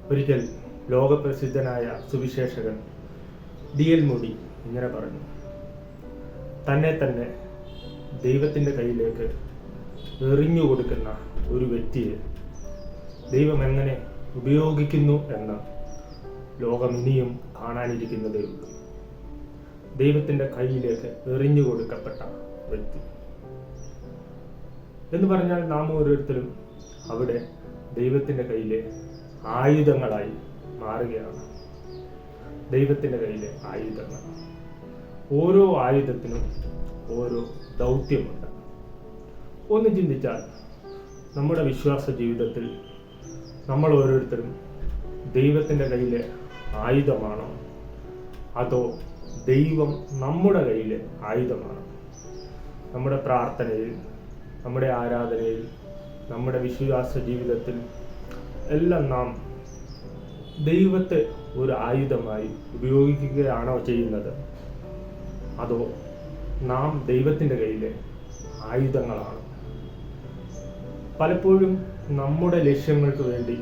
ഒരിക്കൽ ലോകപ്രസിദ്ധനായ Suviseshakan D.L. Moody ഇങ്ങനെ പറഞ്ഞു: തന്നെ തന്നെ ദൈവത്തിൻ്റെ കയ്യിലേക്ക് എറിഞ്ഞു കൊടുക്കുന്ന ഒരു വ്യക്തിയെ ദൈവം എങ്ങനെ ഉപയോഗിക്കുന്നു എന്ന് ലോകം ഇനിയും കാണാനിരിക്കുന്നതേ ഉള്ളൂ. ദൈവത്തിൻ്റെ കയ്യിലേക്ക് എറിഞ്ഞു കൊടുക്കപ്പെട്ട വ്യക്തി എന്ന് പറഞ്ഞാൽ നാം ഓരോരുത്തരും അവിടെ ദൈവത്തിൻ്റെ കയ്യിലെ ആയുധങ്ങളായി മാറുകയാണ്. ദൈവത്തിൻ്റെ കയ്യിലെ ആയുധങ്ങൾ. ഓരോ ആയുധത്തിനും ഓരോ ദൗത്യമുണ്ട്. ഒന്ന് ചിന്തിച്ചാൽ നമ്മുടെ വിശ്വാസ ജീവിതത്തിൽ നമ്മൾ ഓരോരുത്തരും ദൈവത്തിൻ്റെ കയ്യിലെ ആയുധമാണോ, അതോ ദൈവം നമ്മുടെ കയ്യിലെ ആയുധമാണോ? നമ്മുടെ പ്രാർത്ഥനയിൽ, നമ്മുടെ ആരാധനയിൽ, നമ്മുടെ വിശ്വാസ ജീവിതത്തിൽ എല്ലാം നാം ദൈവത്തെ ഒരു ആയുധമായി ഉപയോഗിക്കുകയാണോ ചെയ്യുന്നത്, അതോ നാം ദൈവത്തിൻ്റെ കയ്യിലെ ആയുധങ്ങളാണ്? പലപ്പോഴും നമ്മുടെ ലക്ഷ്യങ്ങൾക്ക് വേണ്ടി,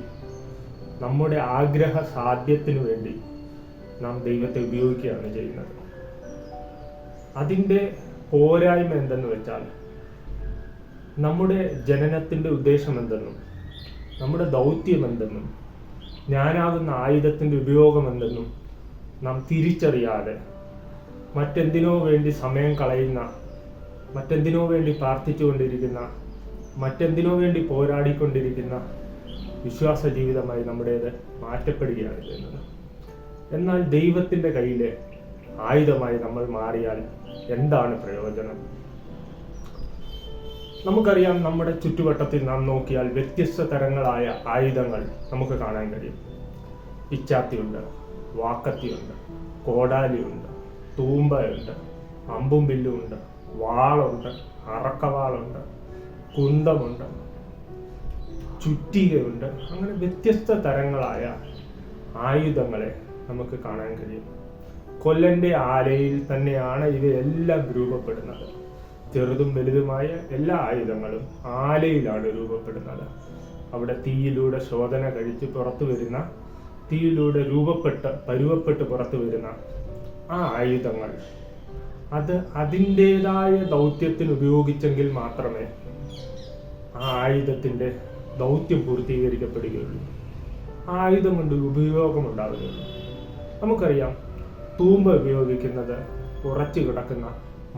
നമ്മുടെ ആഗ്രഹ സാധ്യത്തിനു വേണ്ടി നാം ദൈവത്തെ ഉപയോഗിക്കുകയാണ് ചെയ്യുന്നത്. അതിൻ്റെ പോരായ്മ എന്തെന്ന് വെച്ചാൽ, നമ്മുടെ ജനനത്തിൻ്റെ ഉദ്ദേശം എന്തെന്നും നമ്മുടെ ദൗത്യം എന്തെന്നും ഞാനാകുന്ന ആയുധത്തിൻ്റെ ഉപയോഗം എന്തെന്നും നാം തിരിച്ചറിയാതെ മറ്റെന്തിനോ വേണ്ടി സമയം കളയുന്ന, മറ്റെന്തിനോ വേണ്ടി പ്രാർത്ഥിച്ചുകൊണ്ടിരിക്കുന്ന, മറ്റെന്തിനോ വേണ്ടി പോരാടിക്കൊണ്ടിരിക്കുന്ന വിശ്വാസ ജീവിതമായി നമ്മുടേത് മാറ്റപ്പെടുകയാണ് ചെയ്യുന്നത്. എന്നാൽ ദൈവത്തിൻ്റെ കയ്യിലെ ആയുധമായി നമ്മൾ മാറിയാൽ എന്താണ് പ്രയോജനം? നമുക്കറിയാം, നമ്മുടെ ചുറ്റുവട്ടത്തിൽ നാം നോക്കിയാൽ വ്യത്യസ്ത തരങ്ങളായ ആയുധങ്ങൾ നമുക്ക് കാണാൻ കഴിയും. പിച്ചാത്തിയുണ്ട്, വാക്കത്തിയുണ്ട്, കോടാലിയുണ്ട്, തൂമ്പയുണ്ട്, അമ്പും വില്ലുമുണ്ട്, വാളുണ്ട്, അറക്കവാളുണ്ട്, കുന്തമുണ്ട്, ചുറ്റികയുണ്ട്. അങ്ങനെ വ്യത്യസ്ത തരങ്ങളായ ആയുധങ്ങളെ നമുക്ക് കാണാൻ കഴിയും. കൊല്ലൻ്റെ ആലയിൽ തന്നെയാണ് ഇവയെല്ലാം രൂപപ്പെടുന്നത്. ചെറുതും വലുതുമായ എല്ലാ ആയുധങ്ങളും ആലയിലാണ് രൂപപ്പെടുന്നത്. അവിടെ തീയിലൂടെ ശോധന കഴിച്ച് പുറത്തു വരുന്ന, തീയിലൂടെ പരുവപ്പെട്ട് പുറത്തു വരുന്ന ആ ആയുധങ്ങൾ അത് അതിൻ്റെതായ ദൗത്യത്തിന് ഉപയോഗിച്ചെങ്കിൽ മാത്രമേ ആ ആയുധത്തിൻ്റെ ദൗത്യം പൂർത്തീകരിക്കപ്പെടുകയുള്ളൂ. ആ ആയുധം കൊണ്ട് ഉപയോഗമുണ്ടാവുകയുള്ളൂ. നമുക്കറിയാം, തൂമ്പ ഉപയോഗിക്കുന്നത് ഉറച്ചു കിടക്കുന്ന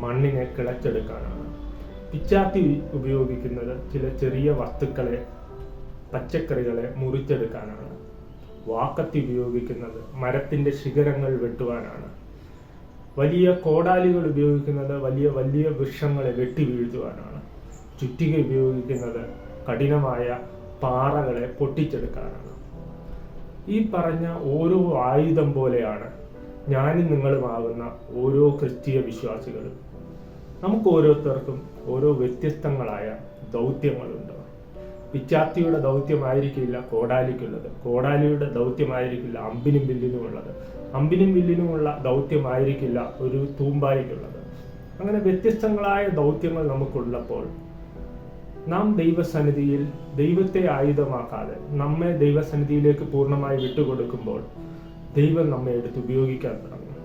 മണ്ണിനെ കിളച്ചെടുക്കാനാണ്. പിച്ചാത്തി ഉപയോഗിക്കുന്നത് ചില ചെറിയ വസ്തുക്കളെ, പച്ചക്കറികളെ മുറിച്ചെടുക്കാനാണ്. വാക്കത്തി ഉപയോഗിക്കുന്നത് മരത്തിൻ്റെ ശിഖരങ്ങൾ വെട്ടുവാനാണ്. വലിയ കോടാലികൾ ഉപയോഗിക്കുന്നത് വലിയ വലിയ വൃക്ഷങ്ങളെ വെട്ടി വീഴ്ത്തുവാനാണ്. ചുറ്റിക ഉപയോഗിക്കുന്നത് കഠിനമായ പാറകളെ പൊട്ടിച്ചെടുക്കാനാണ്. ഈ പറഞ്ഞ ഓരോ ആയുധം പോലെയാണ് ഞാനും നിങ്ങളുമാകുന്ന ഓരോ ക്രിസ്തീയ വിശ്വാസികളും. നമുക്ക് ഓരോരുത്തർക്കും ഓരോ വ്യത്യസ്തങ്ങളായ ദൗത്യങ്ങളുണ്ട്. പിച്ചാത്തിയുടെ ദൗത്യമായിരിക്കില്ല കോടാലിക്കുള്ളത്, കോടാലിയുടെ ദൗത്യമായിരിക്കില്ല അമ്പിനും വില്ലിനുമുള്ളത്, അമ്പിനും വില്ലിനുമുള്ള ദൗത്യമായിരിക്കില്ല ഒരു തൂമ്പായിക്കുള്ളത്. അങ്ങനെ വ്യത്യസ്തങ്ങളായ ദൗത്യങ്ങൾ നമുക്കുള്ളപ്പോൾ നാം ദൈവസന്നിധിയിൽ ദൈവത്തെ ആയുധമാക്കാതെ നമ്മെ ദൈവസന്നിധിയിലേക്ക് പൂർണ്ണമായി വിട്ടുകൊടുക്കുമ്പോൾ ദൈവം നമ്മെ എടുത്ത് ഉപയോഗിക്കാൻ തുടങ്ങും.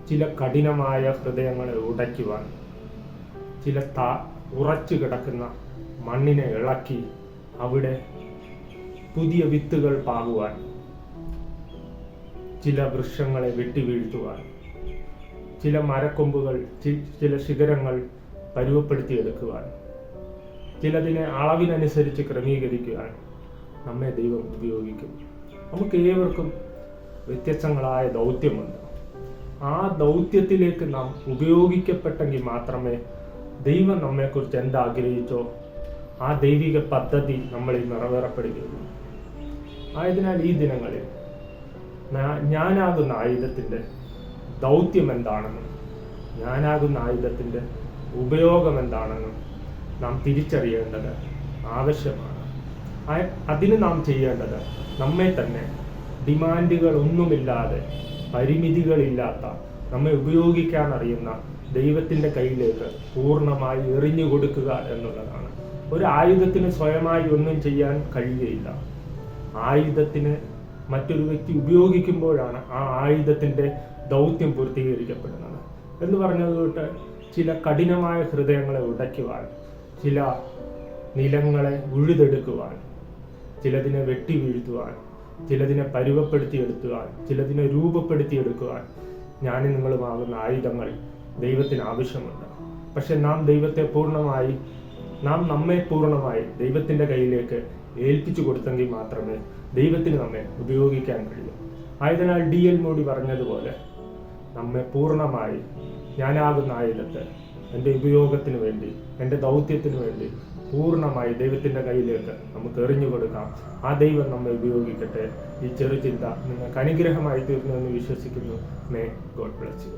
ചില കഠിനമായ ഹൃദയങ്ങളെ ഉടയ്ക്കുവാൻ, ചില ഉറച്ചു കിടക്കുന്ന മണ്ണിനെ ഇളക്കി അവിടെ പുതിയ വിത്തുകൾ പാകുവാൻ, ചില വൃക്ഷങ്ങളെ വെട്ടിവീഴ്ത്തുവാൻ, ചില മരക്കൊമ്പുകൾ, ചില ശിഖരങ്ങൾ പരുവപ്പെടുത്തിയെടുക്കുവാൻ, ചിലതിനെ അളവിനനുസരിച്ച് ക്രമീകരിക്കുവാൻ നമ്മെ ദൈവം ഉപയോഗിക്കും. നമുക്ക് ഏവർക്കും വ്യത്യസ്തങ്ങളായ ദൗത്യമുണ്ട്. ആ ദൗത്യത്തിലേക്ക് നാം ഉപയോഗിക്കപ്പെട്ടെങ്കിൽ മാത്രമേ ദൈവം നമ്മെക്കുറിച്ച് എന്താഗ്രഹിച്ചോ ആ ദൈവിക പദ്ധതി നമ്മളിൽ നിറവേറപ്പെടുകയുള്ളൂ. ആയതിനാൽ ഈ ദിനങ്ങളിൽ ഞാനാകുന്ന ആയുധത്തിൻ്റെ ദൗത്യം എന്താണെന്നും ഞാനാകുന്ന ആയുധത്തിൻ്റെ ഉപയോഗം എന്താണെന്നും നാം തിരിച്ചറിയേണ്ടത് ആവശ്യമാണ്. അതിന് നാം ചെയ്യേണ്ടത് നമ്മെ തന്നെ ഡിമാൻഡുകളൊന്നുമില്ലാതെ, പരിമിതികളില്ലാത്ത, നമ്മെ ഉപയോഗിക്കാൻ അറിയുന്ന ദൈവത്തിൻ്റെ കയ്യിലേക്ക് പൂർണ്ണമായി എറിഞ്ഞു കൊടുക്കുക എന്നുള്ളതാണ്. ഒരു ആയുധത്തിന് സ്വയമായി ഒന്നും ചെയ്യാൻ കഴിയുകയില്ല. ആയുധത്തിന് മറ്റൊരു വ്യക്തി ഉപയോഗിക്കുമ്പോഴാണ് ആ ആയുധത്തിൻ്റെ ദൗത്യം പൂർത്തീകരിക്കപ്പെടുന്നത്. എന്ന് പറഞ്ഞതുകൊണ്ട് ചില കഠിനമായ ഹൃദയങ്ങളെ ഉടയ്ക്കുവാൻ, ചില നിലങ്ങളെ ഉഴുതെടുക്കുവാൻ, ചിലതിനെ വെട്ടി വീഴ്ത്തുവാൻ, ചിലതിനെ പരുവപ്പെടുത്തിയെടുക്കുവാൻ, ചിലതിനെ രൂപപ്പെടുത്തിയെടുക്കുവാൻ ഞാനും നിങ്ങളുമാകുന്ന ആയുധങ്ങൾ ദൈവത്തിന് ആവശ്യമുണ്ട്. പക്ഷെ നാം നമ്മെ പൂർണ്ണമായി ദൈവത്തിൻ്റെ കയ്യിലേക്ക് ഏൽപ്പിച്ചു കൊടുത്തെങ്കിൽ മാത്രമേ ദൈവത്തിന് നമ്മെ ഉപയോഗിക്കാൻ കഴിയൂ. ആയതിനാൽ D.L. മോഡി പറഞ്ഞതുപോലെ നമ്മെ പൂർണ്ണമായി ഞാനാകുന്ന ആയുധത്തെ എൻ്റെ ഉപയോഗത്തിന് വേണ്ടി, എൻ്റെ ദൗത്യത്തിന് വേണ്ടി പൂർണ്ണമായി ദൈവത്തിൻ്റെ കയ്യിലേക്ക് നമുക്ക് എറിഞ്ഞു കൊടുക്കാം. ആ ദൈവം നമ്മെ ഉപയോഗിക്കട്ടെ. ഈ ചെറുചിന്ത നിങ്ങൾക്ക് അനുഗ്രഹമായി തീർന്നു എന്ന് വിശ്വസിക്കുന്നു. May God bless you.